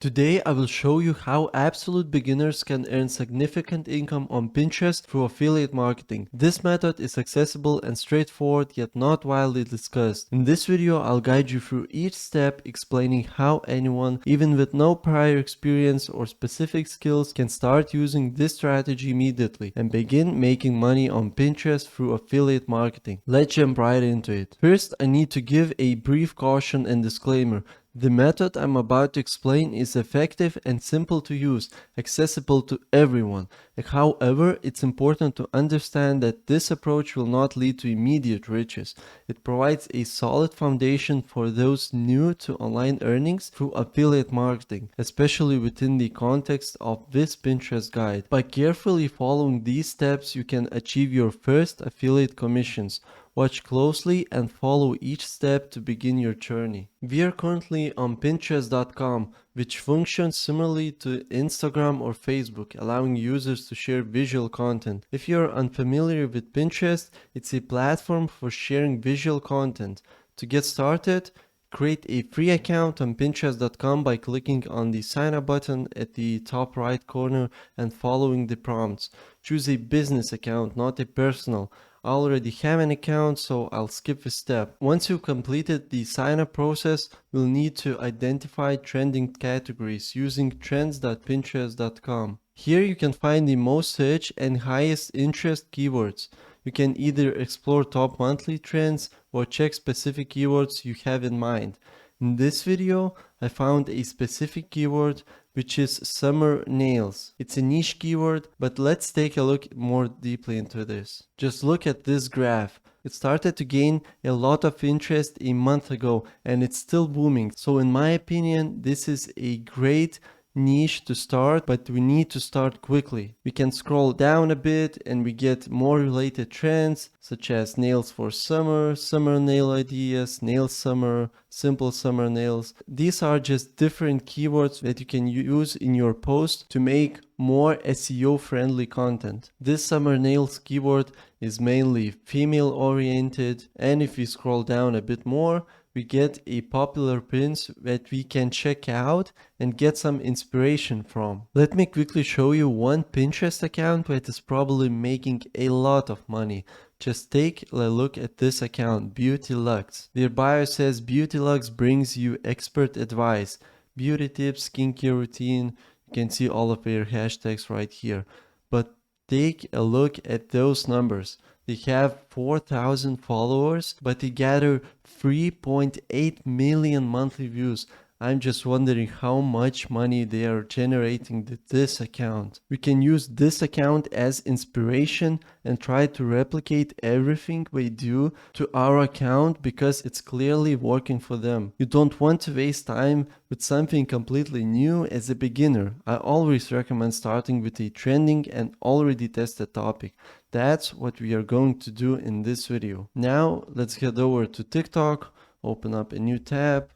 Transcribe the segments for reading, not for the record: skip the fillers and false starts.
Today I will show you how absolute beginners can earn significant income on Pinterest through affiliate marketing. This method is accessible and straightforward yet not widely discussed. In this video I'll guide you through each step, explaining how anyone, even with no prior experience or specific skills, can start using this strategy immediately and begin making money on Pinterest through affiliate marketing. Let's jump right into it. First, I need to give a brief caution and disclaimer. The method I'm about to explain is effective and simple to use, accessible to everyone. However, it's important to understand that this approach will not lead to immediate riches. It provides a solid foundation for those new to online earnings through affiliate marketing, especially within the context of this Pinterest guide. By carefully following these steps, you can achieve your first affiliate commissions. Watch closely and follow each step to begin your journey. We are currently on Pinterest.com, which functions similarly to Instagram or Facebook, allowing users to share visual content. If you're unfamiliar with Pinterest, it's a platform for sharing visual content. To get started, create a free account on Pinterest.com by clicking on the sign up button at the top right corner and following the prompts. Choose a business account, not a personal. I already have an account, so I'll skip this step. Once you've completed the sign up process, you'll need to identify trending categories using trends.pinterest.com. Here you can find the most searched and highest interest keywords. You can either explore top monthly trends or check specific keywords you have in mind. In this video, I found a specific keyword, which is summer nails. It's a niche keyword, but let's take a look more deeply into this. Just look at this graph. It started to gain a lot of interest a month ago and it's still booming. So in my opinion, this is a great niche to start, but we need to start quickly. We can scroll down a bit and we get more related trends such as nails for summer, summer nail ideas, nail summer, simple summer nails. These are just different keywords that you can use in your post to make more SEO friendly content. This summer nails keyword is mainly female oriented, and if we scroll down a bit more, we get a popular pins that we can check out and get some inspiration from. Let me quickly show you one Pinterest account that is probably making a lot of money. Just take a look at this account, Beauty Lux. Their bio says Beauty Lux brings you expert advice, beauty tips, skincare routine. You can see all of their hashtags right here. But take a look at those numbers. They have 4,000 followers, but they gather 3.8 million monthly views. I'm just wondering how much money they are generating with this account. We can use this account as inspiration and try to replicate everything we do to our account because it's clearly working for them. You don't want to waste time with something completely new as a beginner. I always recommend starting with a trending and already tested topic. That's what we are going to do in this video. Now let's head over to TikTok, open up a new tab,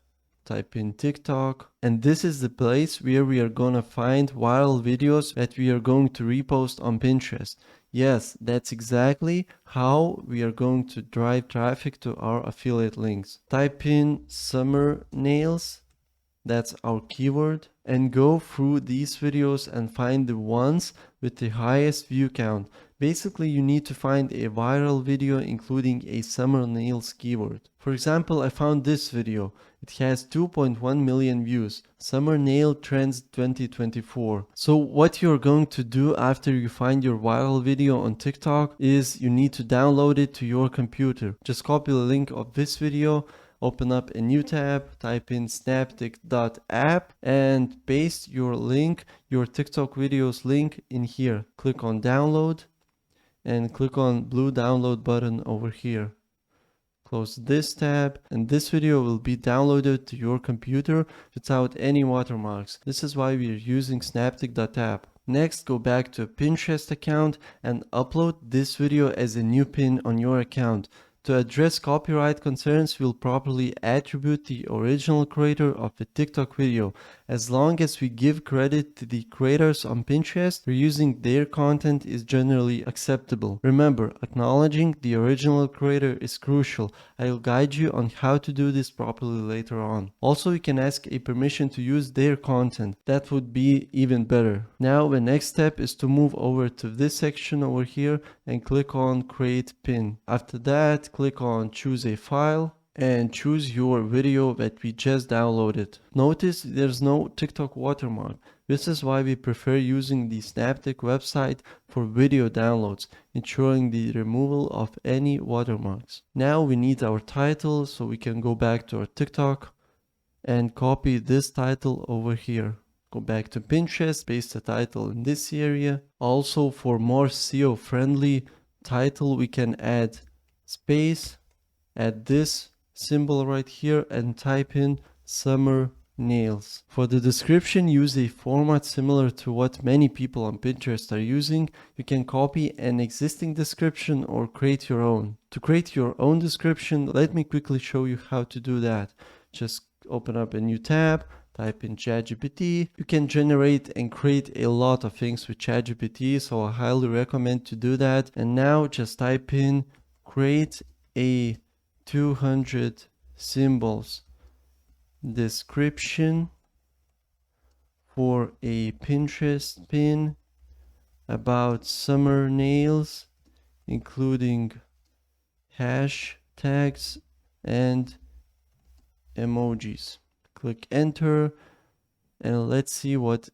type in TikTok, and this is the place where we are gonna find viral videos that we are going to repost on Pinterest. Yes, that's exactly how we are going to drive traffic to our affiliate links. Type in summer nails, that's our keyword, and go through these videos and find the ones with the highest view count. Basically, you need to find a viral video including a summer nails keyword. For example, I found this video. It has 2.1 million views. Summer nail trends 2024. So what you're going to do after you find your viral video on TikTok is you need to download it to your computer. Just copy the link of this video, open up a new tab, type in snaptik.app and paste your link, your TikTok videos link in here. Click on download and click on blue download button over here. Close this tab and this video will be downloaded to your computer without any watermarks. This is why we are using snaptik.app. Next, go back to a Pinterest account and upload this video as a new pin on your account. To address copyright concerns, we'll properly attribute the original creator of the TikTok video. As long as we give credit to the creators on Pinterest, reusing their content is generally acceptable. Remember, acknowledging the original creator is crucial. I'll guide you on how to do this properly later on. Also, you can ask a permission to use their content. That would be even better. Now, the next step is to move over to this section over here and click on Create Pin. After that, click on Choose a File and choose your video that we just downloaded. Notice there's no TikTok watermark. This is why we prefer using the Snaptik website for video downloads, ensuring the removal of any watermarks. Now we need our title, so we can go back to our TikTok and copy this title over here. Go back to Pinterest, paste the title in this area. Also, for more SEO friendly title, we can add space, add this symbol right here and type in summer nails. For the description, use a format similar to what many people on Pinterest are using. You can copy an existing description or create your own. To create your own description, let me quickly show you how to do that. Just open up a new tab, type in ChatGPT. You can generate and create a lot of things with ChatGPT, so I highly recommend to do that. And now just type in create a 200 symbols description for a Pinterest pin about summer nails, including hashtags and emojis. Click enter and let's see what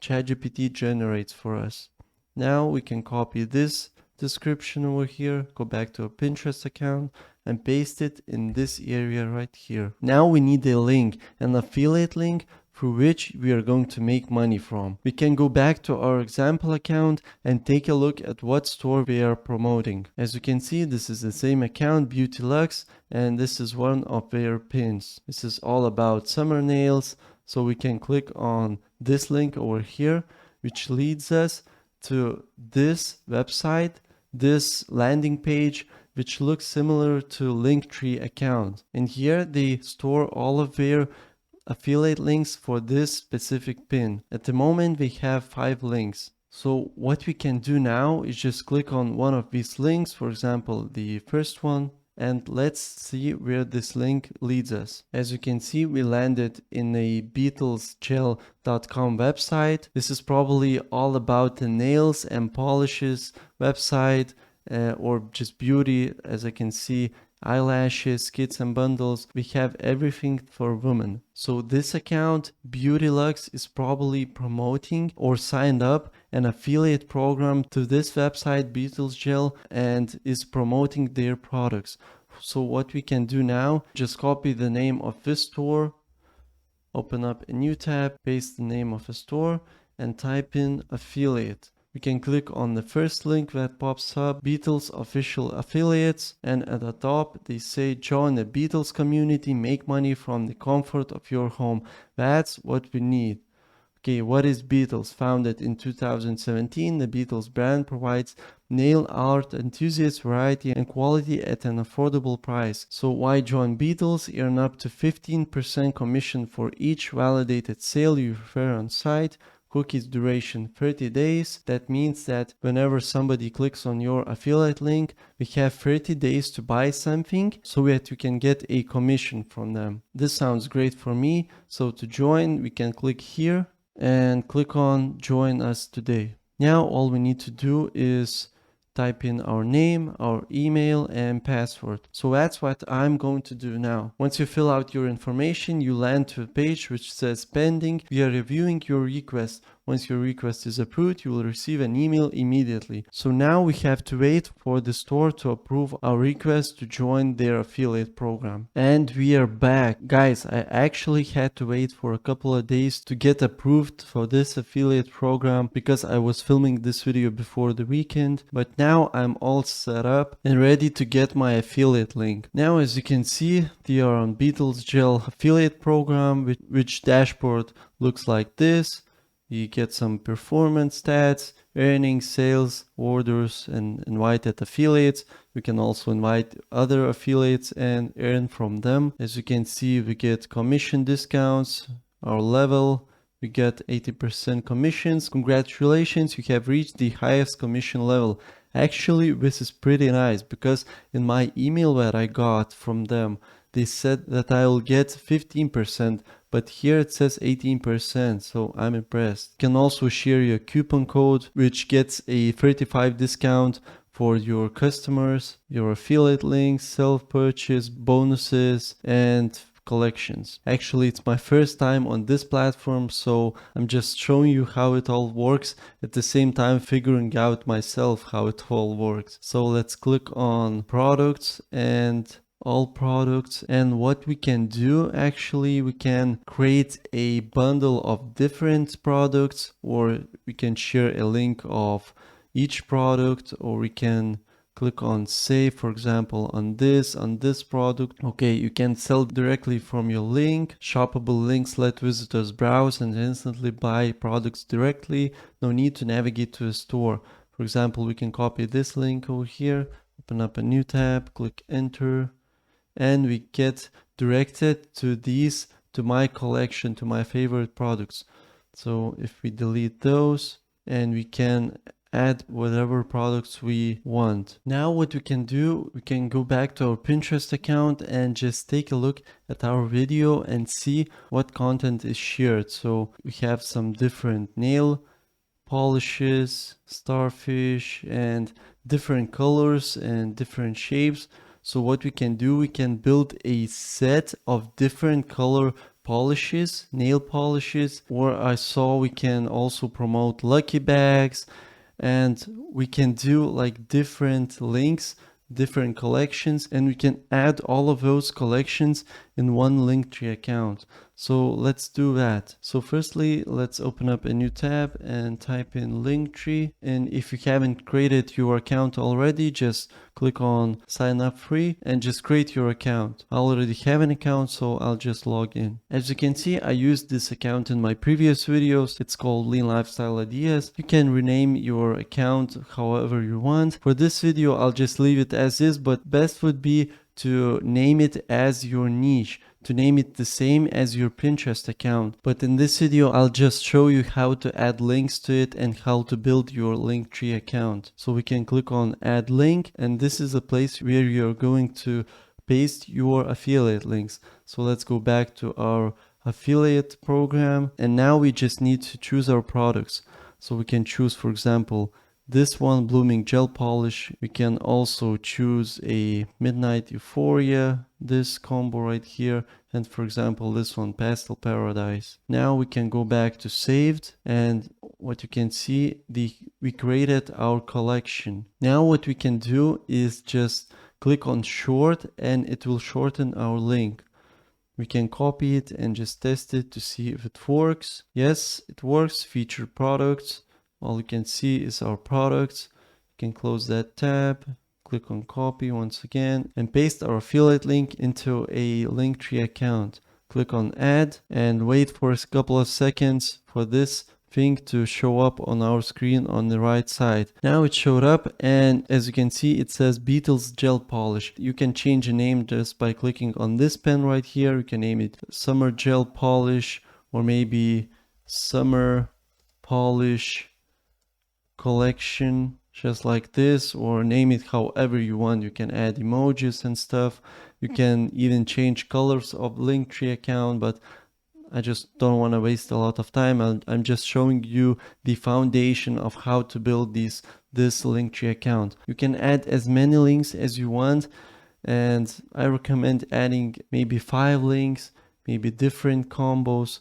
ChatGPT generates for us. Now we can copy this description over here, go back to a Pinterest account and paste it in this area right here. Now we need a link, an affiliate link through which we are going to make money from. We can go back to our example account and take a look at what store we are promoting. As you can see, this is the same account, Beauty Luxe, and this is one of their pins. This is all about summer nails, so we can click on this link over here, which leads us to this website, this landing page, which looks similar to Linktree account. And here they store all of their affiliate links for this specific pin. At the moment we have 5 links. So what we can do now is just click on one of these links, for example the first one, and let's see where this link leads us. As you can see, we landed in a BeatlesGel.com website. This is probably all about the nails and polishes website, or just beauty. As I can see, eyelashes, kits and bundles. We have everything for women. So this account, Beauty Luxe, is probably promoting or signed up an affiliate program to this website, BeatlesGel, and is promoting their products. So what we can do now, just copy the name of this store, open up a new tab, paste the name of the store, and type in affiliate. We can click on the first link that pops up, Beatles official affiliates, and at the top they say join the Beatles community, make money from the comfort of your home. That's what we need. Okay, what is Beatles? Founded in 2017, the Beatles brand provides nail art enthusiasts variety and quality at an affordable price. So why join Beatles? Earn up to 15% commission for each validated sale you refer on site. Cookies duration 30 days. That means that whenever somebody clicks on your affiliate link, we have 30 days to buy something so that you can get a commission from them. This sounds great for me. So to join, we can click here and click on join us today. Now all we need to do is type in our name, our email and password. So that's what I'm going to do now. Once you fill out your information, you land to a page which says pending. We are reviewing your request. Once your request is approved, you will receive an email immediately. So now we have to wait for the store to approve our request to join their affiliate program. And we are back. Guys, I actually had to wait for a couple of days to get approved for this affiliate program because I was filming this video before the weekend. But now I'm all set up and ready to get my affiliate link. Now, as you can see, they are on Beatles Gel affiliate program, which dashboard looks like this. You get some performance stats, earnings, sales, orders, and invited affiliates. We can also invite other affiliates and earn from them. As you can see, we get commission discounts, our level. We get 80% commissions. Congratulations, you have reached the highest commission level. Actually, this is pretty nice because in my email that I got from them, they said that I will get 15%, but here it says 18%, so I'm impressed. You can also share your coupon code, which gets a 35 discount for your customers, your affiliate links, self-purchase, bonuses, and collections. Actually, it's my first time on this platform, so I'm just showing you how it all works, at the same time figuring out myself how it all works. So let's click on products and all products, and what we can do, actually we can create a bundle of different products, or we can share a link of each product, or we can click on save, for example, on this product. Okay, you can sell directly from your link. Shoppable links let visitors browse and instantly buy products directly. No need to navigate to a store. For example, we can copy this link over here, open up a new tab, click enter, and we get directed to these, to my collection, to my favorite products. So if we delete those, and we can add whatever products we want. Now what we can do, we can go back to our Pinterest account and just take a look at our video and see what content is shared. So we have some different nail polishes, starfish, and different colors and different shapes. So what we can do, we can build a set of different color polishes, nail polishes, or I saw we can also promote lucky bags, and we can do like different links, different collections, and we can add all of those collections in one Linktree account. So let's do that. So firstly, let's open up a new tab and type in Linktree. And if you haven't created your account already, just click on sign up free and just create your account. I already have an account, so I'll just log in. As you can see, I used this account in my previous videos. It's called Lean Lifestyle Ideas. You can rename your account however you want. For this video, I'll just leave it as is, but best would be to name it as your niche, to name it the same as your Pinterest account. But in this video, I'll just show you how to add links to it and how to build your Linktree account. So we can click on add link, and this is a place where you're going to paste your affiliate links. So let's go back to our affiliate program, and now we just need to choose our products. So we can choose, for example, this one, Blooming Gel Polish. We can also choose a Midnight Euphoria, this combo right here, and for example this one, Pastel Paradise. Now we can go back to saved, and what you can see, we created our collection. Now what we can do is just click on short, and it will shorten our link. We can copy it and just test it to see if it works. Yes, it works. Featured products. All you can see is our products. You can close that tab, click on copy once again, and paste our affiliate link into a Linktree account. Click on add and wait for a couple of seconds for this thing to show up on our screen on the right side. Now it showed up, and as you can see, it says Beatles Gel Polish. You can change the name just by clicking on this pen right here. You can name it Summer Gel Polish, or maybe Summer Polish Collection, just like this, or name it however you want. You can add emojis and stuff. You can even change colors of Linktree account, but I just don't want to waste a lot of time. I'm just showing you the foundation of how to build this Linktree account. You can add as many links as you want, and I recommend adding maybe 5 links, maybe different combos.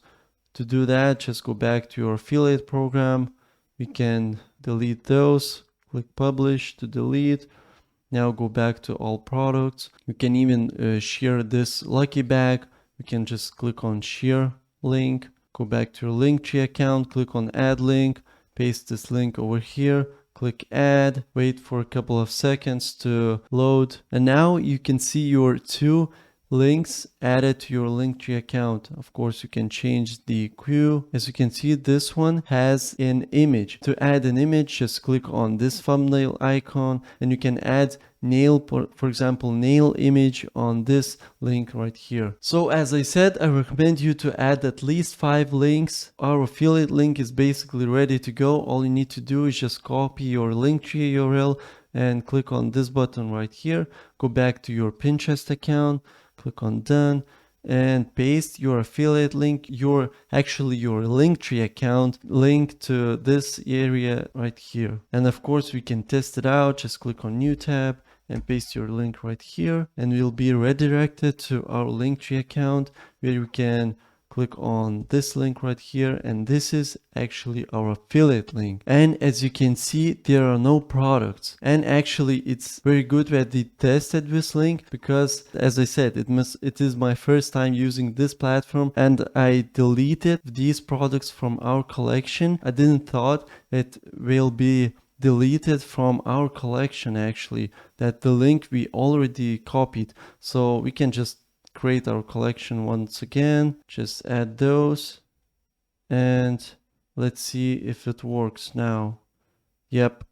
To do that, just go back to your affiliate program. We can delete those, click publish to delete. Now go back to all products. You can even share this lucky bag. We can just click on share link, go back to your Linktree account, click on add link, paste this link over here, click add, wait for a couple of seconds to load. And now you can see your 2 links added to your Linktree account. Of course, you can change the queue. As you can see, this one has an image. To add an image, just click on this thumbnail icon, and you can add nail, for example, nail image on this link right here. So as I said, I recommend you to add at least 5 links. Our affiliate link is basically ready to go. All you need to do is just copy your Linktree URL and click on this button right here. Go back to your Pinterest account, click on done, and paste your affiliate link, your Linktree account link to this area right here. And of course we can test it out. Just click on new tab and paste your link right here, and we'll be redirected to our Linktree account where you can click on this link right here, and this is actually our affiliate link. And as you can see, there are no products, and actually it's very good that they tested this link, because as I said, it is my first time using this platform, and I deleted these products from our collection. I didn't thought it will be deleted from our collection, actually, that the link we already copied. So we can just create our collection once again, just add those, and let's see if it works now. Yep,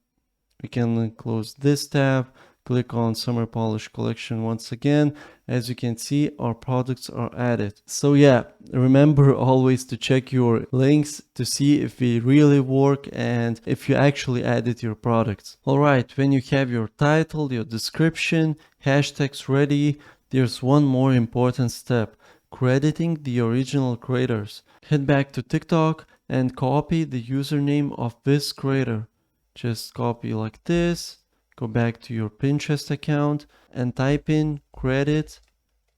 we can close this tab, click on Summer Polish collection once again. As you can see, our products are added. So yeah, remember always to check your links to see if they really work and if you actually added your products. Alright, when you have your title, your description, hashtags ready, there's one more important step: crediting the original creators. Head back to TikTok and copy the username of this creator. Just copy like this, go back to your Pinterest account and type in credit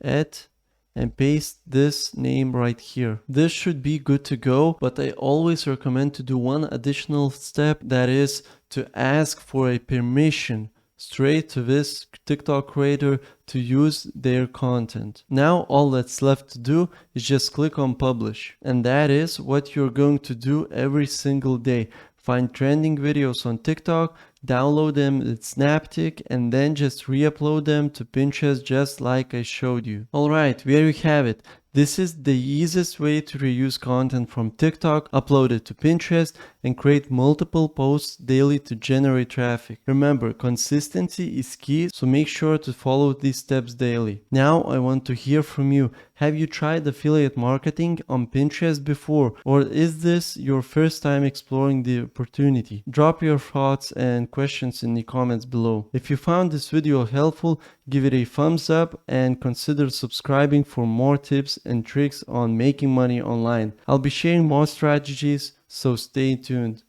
at and paste this name right here. This should be good to go, but I always recommend to do one additional step, that is to ask for a permission straight to this TikTok creator to use their content. Now all that's left to do is just click on publish, and that is what you're going to do every single day. Find trending videos on TikTok, download them with Snaptik, and then just re-upload them to Pinterest just like I showed you. Alright, there you have it. This is the easiest way to reuse content from TikTok, upload it to Pinterest, and create multiple posts daily to generate traffic. Remember, consistency is key, so make sure to follow these steps daily. Now I want to hear from you. Have you tried affiliate marketing on Pinterest before, or is this your first time exploring the opportunity? Drop your thoughts and questions in the comments below. If you found this video helpful, give it a thumbs up and consider subscribing for more tips and tricks on making money online. I'll be sharing more strategies, so stay tuned.